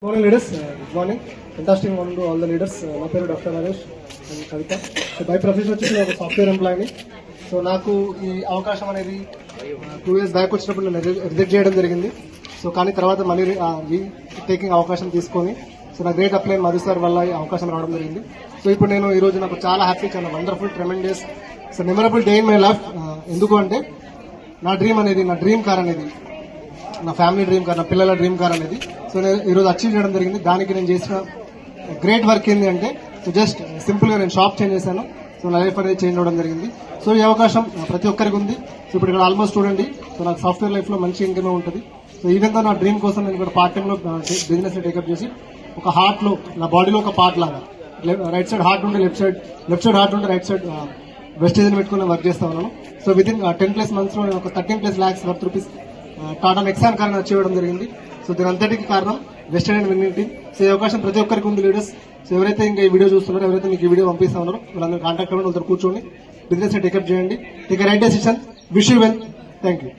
Morning leaders, good morning. Fantastic morning to all the leaders. నా పేరు doctor Naresh and Kavitha. By profession వచ్చేసి నేను ఒక సాఫ్ట్వేర్ ఎంప్లాయీని. సో నాకు ఈ అవకాశం అనేది 2 years బ్యాక్ వచ్చినప్పుడు నేను రిజెక్ట్ చేయడం జరిగింది. సో కానీ తర్వాత మళ్ళీ టేకింగ్ అవకాశం తీసుకొని సో నా గ్రేట్ అప్లైన్ మధు సార్ వల్ల ఈ అవకాశం రావడం జరిగింది. సో ఇప్పుడు నేను ఈ రోజు నాకు చాలా హ్యాపీ, చాలా wonderful, tremendous, so memorable day in my life. ఎందుకు అంటే నా డ్రీమ్ అనేది, నా డ్రీమ్ కార్ అనేది, నా ఫ్యామిలీ డ్రీమ్ కార్, నా పిల్లల డ్రీమ్ కార్ అనేది సో నేను ఈరోజు అచీవ్ చేయడం జరిగింది. దానికి నేను చేసిన గ్రేట్ వర్క్ ఏంటి అంటే సో జస్ట్ సింపుల్ గా నేను షాప్ చేంజ్ చేశాను. సో నా లైఫ్ అనేది చేంజ్ అవ్వడం జరిగింది. సో ఈ అవకాశం ప్రతి ఒక్కరికి ఉంది. సో ఇప్పుడు ఇక్కడ ఆల్మోస్ట్ చూడండి, సో నాకు సాఫ్ట్వేర్ లైఫ్ లో మంచి ఇన్కమ్ ఉంటుంది. సో ఈవెన్ తో నా డ్రీమ్ కోసం నేను ఇక్కడ పార్ట్ టైమ్ లో బిజినెస్ టేకప్ చేసి ఒక హార్ట్ లో, నా బాడీలో ఒక పార్ట్ లాగా రైట్ సైడ్ హార్ట్ ఉంటే లెఫ్ట్ సైడ్ హార్ట్ ఉంటే రైట్ సైడ్ వెస్టేజ్ పెట్టుకుని వర్క్ చేస్తా ఉన్నాను. సో విత్ ఇన్ 10+ months లో నేను ఒక 13+ lakhs worth rupees Tata Nexon car achieve చేయడం జరిగింది. సో దీని అంతటికి కారణం western and winning team. So ఈ అవకాశం ప్రతి ఒక్కరికి ఉంది లీడర్స్. సో ఎవరైతే ఇంకా ఈ వీడియో చూస్తున్నారో, ఎవరైతే మీకు ఈ వీడియో పంపిస్తా ఉన్నారో వాళ్ళందరూ కాంటాక్ట్ అవ్వండి, వాళ్ళతో కూర్చోండి, బిజినెస్ టేకప్ చేయండి, take right decision. Wish you well. Thank you.